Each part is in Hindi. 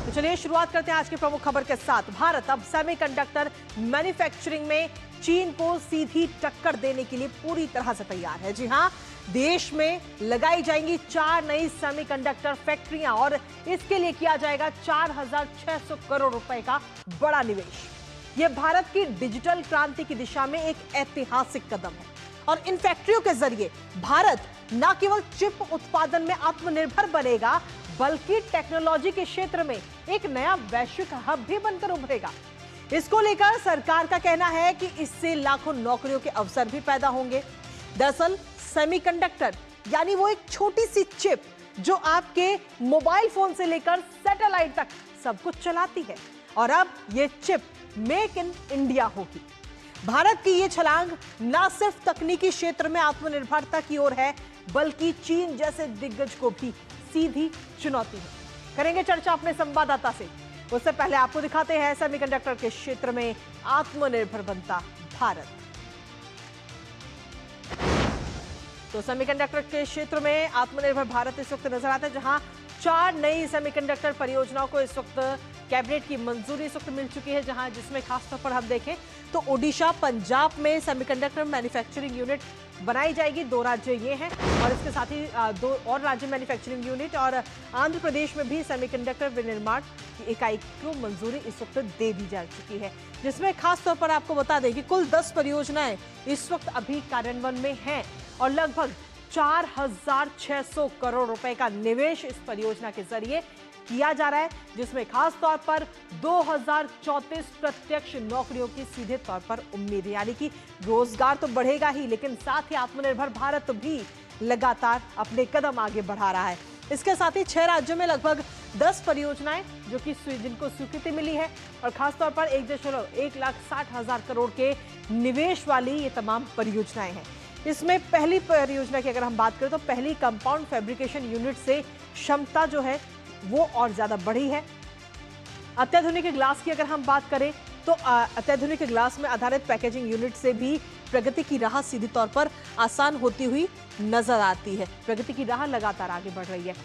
तो चलिए शुरुआत करते हैं आज की प्रमुख खबर के साथ। भारत अब सेमीकंडक्टर मैन्युफैक्चरिंग में चीन को सीधी टक्कर देने के लिए पूरी तरह से तैयार है। जी हां, देश में लगाई जाएंगी 4 नई सेमीकंडक्टर फैक्ट्रियां और इसके लिए किया जाएगा 4600 करोड़ रुपए का बड़ा निवेश। यह भारत की डिजिटल क्रांति की दिशा में एक ऐतिहासिक कदम है और इन फैक्ट्रियों के जरिए भारत न केवल चिप उत्पादन में आत्मनिर्भर बनेगा बल्कि टेक्नोलॉजी के क्षेत्र में एक नया वैश्विक हब भी बनकर उभरेगा। इसको लेकर सरकार का कहना है कि इससे लाखों नौकरियों के अवसर भी पैदा होंगे। दरअसल सेमीकंडक्टर यानी वो एक छोटी सी चिप जो आपके मोबाइल फोन से लेकर सैटेलाइट तक सब कुछ चलाती है और अब ये चिप मेक इन इंडिया होगी। भारत की ये छलांग न सिर्फ तकनीकी क्षेत्र में आत्मनिर्भरता की ओर है बल्कि चीन जैसे दिग्गज को भी सीधी चुनौती है। करेंगे चर्चा अपने संवाददाता से। उससे पहले आपको दिखाते हैं सेमीकंडक्टर के क्षेत्र में आत्मनिर्भर बनता भारत। तो सेमीकंडक्टर के क्षेत्र में आत्मनिर्भर भारत इस वक्त नजर आता है, जहां 4 नई सेमीकंडक्टर परियोजनाओं को इस वक्त कैबिनेट की मंजूरी इस वक्त मिल चुकी है। जहां जिसमें खासतौर पर हम देखें तो ओडिशा, पंजाब में सेमीकंडक्टर मैन्युफैक्चरिंग यूनिट बनाई जाएगी। 2 राज्य ये हैं और इसके साथ ही 2 और राज्य मैन्युफैक्चरिंग यूनिट और आंध्र प्रदेश में भी सेमीकंडक्टर विनिर्माण की इकाई को मंजूरी इस वक्त दे दी जा चुकी है। जिसमें खासतौर पर आपको बता दें कि कुल 10 परियोजनाएं इस वक्त अभी कार्यान्वयन में हैं और लगभग 4600 करोड़ रुपए का निवेश इस परियोजना के जरिए किया जा रहा है, जिसमें खास तौर पर 2034 प्रत्यक्ष नौकरियों की सीधे तौर पर उम्मीद है। यानी कि रोजगार तो बढ़ेगा ही, लेकिन साथ ही आत्मनिर्भर भारत भी लगातार अपने कदम आगे बढ़ा रहा है। इसके साथ ही 6 राज्यों में लगभग 10 परियोजनाएं जो कि जिनको स्वीकृति मिली है और खासतौर पर 1,60,000 करोड़ के निवेश वाली ये तमाम परियोजनाएं हैं। इसमें पहली परियोजना की अगर हम बात करें तो पहली कंपाउंड फैब्रिकेशन यूनिट से क्षमता जो है वो और ज्यादा बढ़ी है। अत्याधुनिक ग्लास की अगर हम बात करें तो अत्याधुनिक ग्लास में आधारित पैकेजिंग यूनिट से भी प्रगति की राह सीधी तौर पर आसान होती हुई नजर आती है। प्रगति की राह लगातार आगे बढ़ रही है।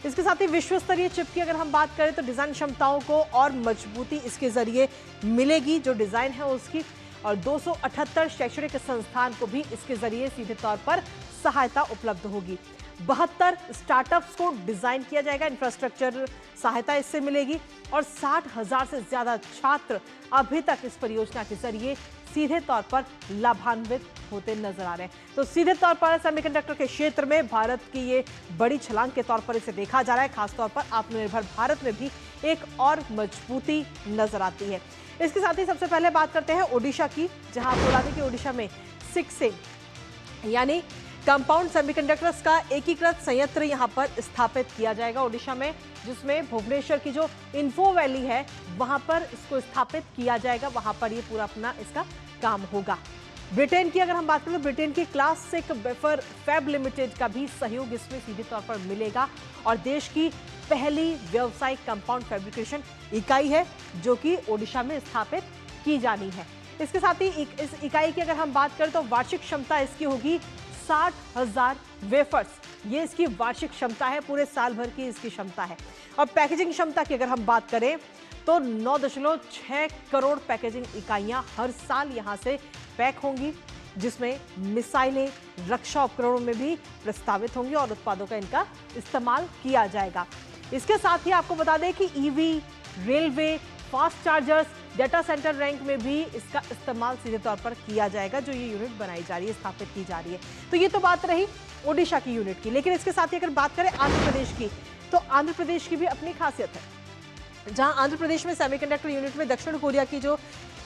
इसके साथ ही विश्व स्तरीय चिप की अगर हम बात करें तो डिजाइन क्षमताओं को और मजबूती इसके जरिए मिलेगी, जो डिजाइन है उसकी, और 278 शैक्षणिक संस्थान को भी इसके जरिए सीधे तौर पर सहायता उपलब्ध होगी। 72 स्टार्टअप्स को डिजाइन किया जाएगा, इंफ्रास्ट्रक्चर सहायता इससे मिलेगी और 60,000 से ज्यादा छात्र अभी तक इस परियोजना के जरिए सीधे तौर पर लाभान्वित होते नजर आ रहे हैं। तो सीधे तौर पर सेमीकंडक्टर के क्षेत्र में भारत की ये बड़ी छलांग के तौर पर इसे देखा जा रहा है। खासतौर पर आत्मनिर्भर भारत में भी एक और मजबूती नजर आती है। इसके साथ ही सबसे पहले बात करते हैं ओडिशा की, जहां आपको बता दें कि ओडिशा में सिक्सिम यानी कंपाउंड सेमीकंडक्टर्स का एकीकृत संयंत्र यहां पर स्थापित किया जाएगा ओडिशा में, जिसमें भुवनेश्वर की जो इन्फो वैली है वहां पर इसको स्थापित किया जाएगा। वहां पर ये पूरा अपना इसका काम होगा। ब्रिटेन की अगर हम बात करें तो ब्रिटेन की क्लासिक वेफर फैब लिमिटेड का भी सहयोग इसमें सीधे तौर पर मिलेगा और देश की पहली व्यावसायिक कंपाउंड फैब्रिकेशन इकाई है जो कि ओडिशा में स्थापित की जानी है। इसके साथ ही इस इकाई की अगर हम बात करें तो वार्षिक क्षमता इसकी होगी 60,000 वेफर्स। ये इसकी वार्षिक क्षमता है, पूरे साल भर की इसकी क्षमता है। और पैकेजिंग क्षमता की अगर हम बात करें तो 9.6 करोड़ पैकेजिंग इकाइयां हर साल यहां से पैक होंगी, जिसमें मिसाइलें, रक्षा उपकरणों में भी प्रस्तावित होंगी और उत्पादों का इनका इस्तेमाल किया जाएगा। इसके साथ ही आपको बता दें कि EV, railway, fast chargers, data centre rank में भी इसका इस्तेमाल सीधे तौर पर किया जाएगा, जो ये यूनिट बनाई जा रही है, स्थापित की जा रही है। तो ये तो बात रही ओडिशा की यूनिट की, लेकिन इसके साथ ही अगर बात करें आंध्र प्रदेश की, तो आंध्र प्रदेश की भी अपनी खासियत है। जहां आंध्र प्रदेश में सेमीकंडक्टर यूनिट में दक्षिण कोरिया की जो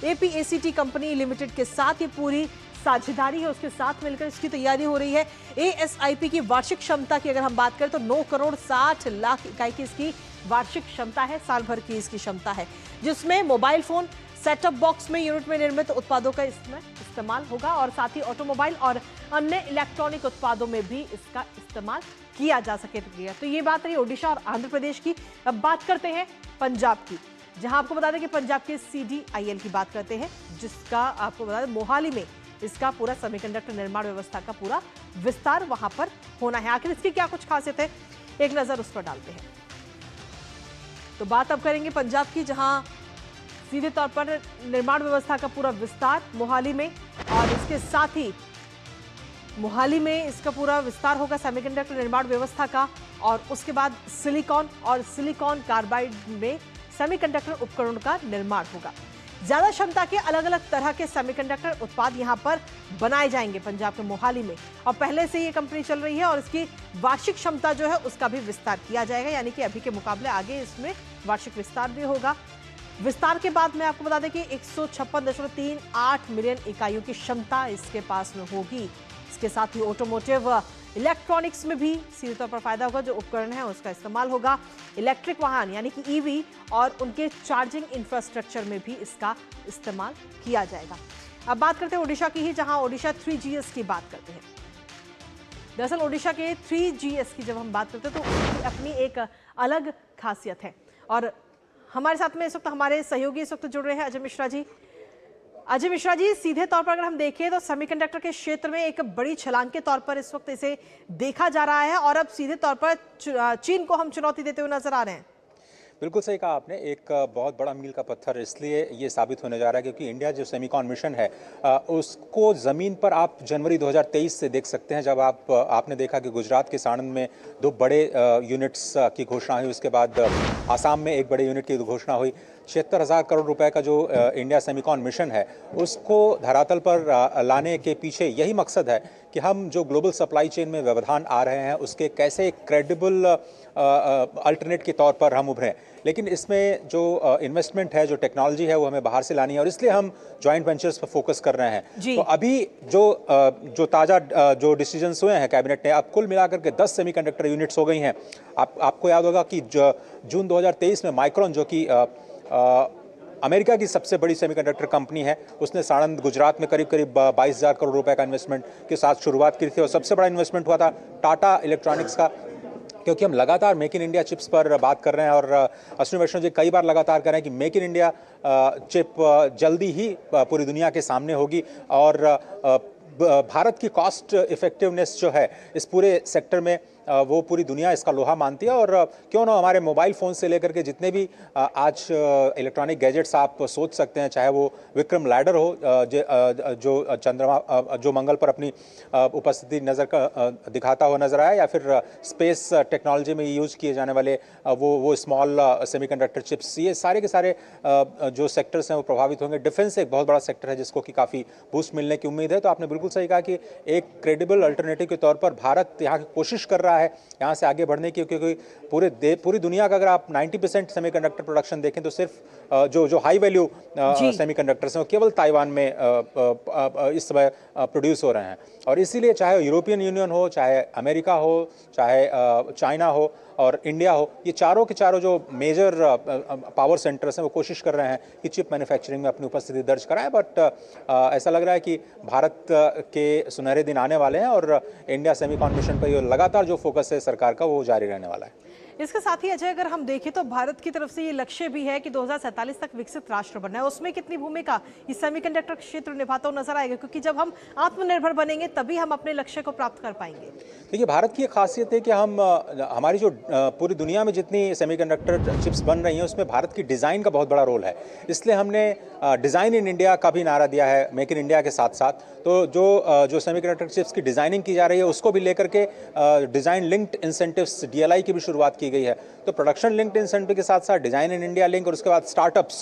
APACT कंपनी लिमिटेड के साथ ये पूरी साझेदारी है, उसके साथ मिलकर इसकी तैयारी हो रही है। ASIP की वार्षिक क्षमता की अगर हम बात करें तो 9 करोड़ 60 लाख इकाई की इसकी वार्षिक क्षमता है, साल भर की इसकी क्षमता है, जिसमें मोबाइल फोन, सेटअप बॉक्स में यूनिट में निर्मित उत्पादों का इसमें इस्तेमाल होगा और साथ ही ऑटोमोबाइल और अन्य इलेक्ट्रॉनिक उत्पादों में भी इसका इस्तेमाल किया जा सकेगा। तो ये बात रही ओडिशा और आंध्र प्रदेश की। अब बात करते हैं पंजाब की, जहां आपको बता दें कि पंजाब के CDIL की बात करते हैं, जिसका आपको बता दें मोहाली में इसका पूरा सेमीकंडक्टर निर्माण व्यवस्था का पूरा विस्तार वहां पर होना है। आखिर इसकी क्या कुछ खासियत है, एक नजर उस पर डालते हैं। तो बात अब करेंगे पंजाब की, जहां सीधे तौर पर निर्माण व्यवस्था का पूरा विस्तार मोहाली में, और इसके साथ ही मोहाली में इसका पूरा विस्तार होगा सेमीकंडक्टर निर्माण व्यवस्था का, और उसके बाद सिलिकॉन और सिलिकॉन कार्बाइड में सेमीकंडक्टर उपकरणों का निर्माण होगा। ज्यादा क्षमता के अलग अलग तरह के सेमीकंडक्टर उत्पाद यहां पर बनाए जाएंगे पंजाब के मोहाली में, और पहले से ये कंपनी चल रही है और इसकी वार्षिक क्षमता जो है उसका भी विस्तार किया जाएगा, यानी कि अभी के मुकाबले आगे इसमें वार्षिक विस्तार भी होगा। विस्तार के बाद मैं आपको बता दें कि 156.38 मिलियन इकाइयों की क्षमता इसके पास में होगी। इसके साथ ही ऑटोमोटिव इलेक्ट्रॉनिक्स में भी सीधे तौर पर फायदा होगा, जो उपकरण है उसका इस्तेमाल होगा। इलेक्ट्रिक वाहन यानी कि ईवी और उनके चार्जिंग इंफ्रास्ट्रक्चर में भी इसका इस्तेमाल किया जाएगा। अब बात करते हैं ओडिशा की ही, जहां ओडिशा 3GS की बात करते हैं। दरअसल ओडिशा के 3GS की जब हम बात करते हैं तो उसकी अपनी एक अलग खासियत है, और हमारे साथ में इस वक्त हमारे सहयोगी इस वक्त जुड़ रहे हैं अजय मिश्रा जी। अजय मिश्रा जी, सीधे तौर पर अगर हम देखें तो सेमीकंडक्टर के क्षेत्र में एक बड़ी छलांग के तौर पर इस वक्त इसे देखा जा रहा है, और अब सीधे तौर पर चीन को हम चुनौती देते हुए नजर आ रहे हैं। बिल्कुल सही कहा आपने। एक बहुत बड़ा मील का पत्थर इसलिए ये साबित होने जा रहा है क्योंकि इंडिया जो सेमीकॉन मिशन है उसको ज़मीन पर आप जनवरी 2023 से देख सकते हैं, जब आपने देखा कि गुजरात के साणंद में 2 बड़े यूनिट्स की घोषणा हुई, उसके बाद आसाम में एक बड़े यूनिट की घोषणा हुई। 76,000 करोड़ रुपए का जो इंडिया सेमीकॉन मिशन है उसको धरातल पर लाने के पीछे यही मकसद है कि हम जो ग्लोबल सप्लाई चेन में व्यवधान आ रहे हैं उसके कैसे क्रेडिबल अल्टरनेट के तौर पर हम उभरें। लेकिन इसमें जो इन्वेस्टमेंट है, जो टेक्नोलॉजी है, वो हमें बाहर से लानी है, और इसलिए हम जॉइंट वेंचर्स पर फोकस कर रहे हैं। तो अभी जो ताज़ा जो डिसीजंस हुए हैं कैबिनेट ने, अब कुल मिलाकर के 10 सेमीकंडक्टर यूनिट्स हो गई हैं। आपको याद होगा कि जून 2023 में माइक्रोन, जो कि अमेरिका की सबसे बड़ी सेमीकंडक्टर कंपनी है, उसने साणंद गुजरात में करीब 22,000 करोड़ रुपए का इन्वेस्टमेंट के साथ शुरुआत की थी, और सबसे बड़ा इन्वेस्टमेंट हुआ था टाटा इलेक्ट्रॉनिक्स का। क्योंकि हम लगातार मेक इन इंडिया चिप्स पर बात कर रहे हैं, और अश्विनी वैष्णव जी कई बार लगातार कर रहे हैं कि मेक इन इंडिया चिप जल्दी ही पूरी दुनिया के सामने होगी, और भारत की कॉस्ट इफेक्टिवनेस जो है इस पूरे सेक्टर में वो पूरी दुनिया इसका लोहा मानती है। और क्यों ना हमारे मोबाइल फ़ोन से लेकर के जितने भी आज इलेक्ट्रॉनिक गैजेट्स आप सोच सकते हैं, चाहे वो विक्रम लैंडर हो जो चंद्रमा जो मंगल पर अपनी उपस्थिति दिखाता हुआ नजर आया, या फिर स्पेस टेक्नोलॉजी में यूज़ किए जाने वाले वो स्मॉल सेमीकंडक्टर चिप्स, ये सारे के सारे जो सेक्टर्स हैं वो प्रभावित होंगे। डिफेंस एक बहुत बड़ा सेक्टर है जिसको कि काफ़ी बूस्ट मिलने की उम्मीद है। तो आपने बिल्कुल सही कहा कि एक क्रेडिबल अल्टरनेटिव के तौर पर भारत यहाँ की कोशिश कर रहा है यहाँ से आगे बढ़ने की, क्योंकि पूरी दुनिया का अगर आप 90% सेमीकंडक्टर प्रोडक्शन देखें तो सिर्फ जो हाई वैल्यू सेमीकंडक्टर्स हैं वो केवल ताइवान में इस समय प्रोड्यूस हो रहे हैं। और इसीलिए चाहे यूरोपियन यूनियन हो, चाहे अमेरिका हो, चाहे चाइना हो और इंडिया हो, ये चारों के चारों जो मेजर पावर सेंटर्स हैं वो कोशिश कर रहे हैं कि चिप मैन्युफैक्चरिंग में अपनी उपस्थिति दर्ज कराएं। बट ऐसा लग रहा है कि भारत के सुनहरे दिन आने वाले हैं, और इंडिया सेमीकॉन मिशन पर लगातार जो फोकस है सरकार का वो जारी रहने वाला है। इसके साथ ही अजय, अगर हम देखें तो भारत की तरफ से ये लक्ष्य भी है कि 2047 तक विकसित राष्ट्र बनना है। उसमें कितनी भूमिका इस सेमीकंडक्टर क्षेत्र निभाता हुआ नजर आएगा, क्योंकि जब हम आत्मनिर्भर बनेंगे तभी हम अपने लक्ष्य को प्राप्त कर पाएंगे। देखिए, भारत की एक खासियत है कि हमारी जो पूरी दुनिया में जितनी सेमीकंडक्टर चिप्स बन रही हैं उसमें भारत की डिज़ाइन का बहुत बड़ा रोल है। इसलिए हमने डिज़ाइन इन इंडिया का भी नारा दिया है मेक इन इंडिया के साथ साथ। तो जो सेमीकंडक्टर चिप्स की डिज़ाइनिंग की जा रही है उसको भी लेकर के डिज़ाइन लिंक्ड इंसेंटिव्स DLI की भी शुरुआत की गई है। तो प्रोडक्शन लिंक्ड इंसेंटिव के साथ साथ डिज़ाइन इन इंडिया लिंक, और उसके बाद स्टार्टअप्स,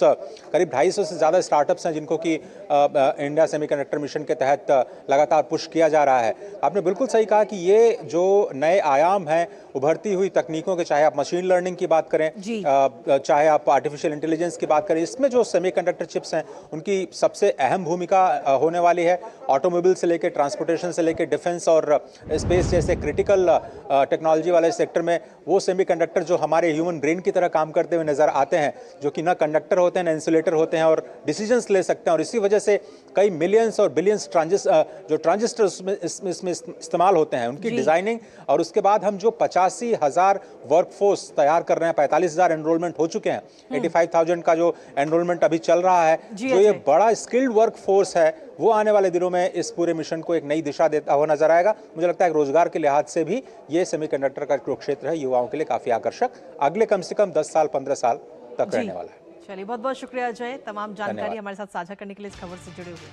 करीब 250 से ज़्यादा स्टार्टअप्स हैं जिनको कि इंडिया सेमीकंडक्टर मिशन के तहत लगातार पुश किया जा रहा है। आपने बिल्कुल सही कहा कि ये जो नए आयाम हैं उभरती हुई तकनीकों के, चाहे आप मशीन लर्निंग की बात करें, चाहे आप आर्टिफिशियल इंटेलिजेंस की बात करें, इसमें जो सेमीकंडक्टर चिप्स हैं उनकी सबसे अहम भूमिका होने वाली है। ऑटोमोबाइल से लेकर ट्रांसपोर्टेशन से लेकर डिफेंस और स्पेस जैसे क्रिटिकल टेक्नोलॉजी वाले सेक्टर में वो सेमीकंडक्टर जो हमारे ह्यूमन ब्रेन की तरह काम करते हुए नजर आते हैं, जो कि ना कंडक्टर होते हैं ना इंसुलेटर होते हैं, और डिसीजंस ले सकते हैं। और इसी वजह से कई मिलियंस और बिलियंस जो ट्रांजिस्टर्स इसमें इस्तेमाल होते हैं, उनकी डिजाइनिंग, और उसके बाद हम जो 85,000 वर्कफोर्स तैयार कर रहे हैं, 45,000 एनरोलमेंट हो चुके हैं, 85,000 का जो एनरोलमेंट अभी चल रहा है, जो ये बड़ा स्किल्ड वर्कफोर्स है, वो आने वाले दिनों में इस पूरे मिशन को एक नई दिशा देता हुआ नजर आएगा। मुझे लगता है रोजगार के लिहाज से भी ये सेमीकंडक्टर का जो क्षेत्र है युवाओं के लिए काफी काफी आकर्षक अगले कम से कम 10 साल 15 साल तक रहने वाला है। चलिए, बहुत बहुत शुक्रिया अजय, तमाम जानकारी हमारे साथ साझा करने के लिए, इस खबर से जुड़े हुए।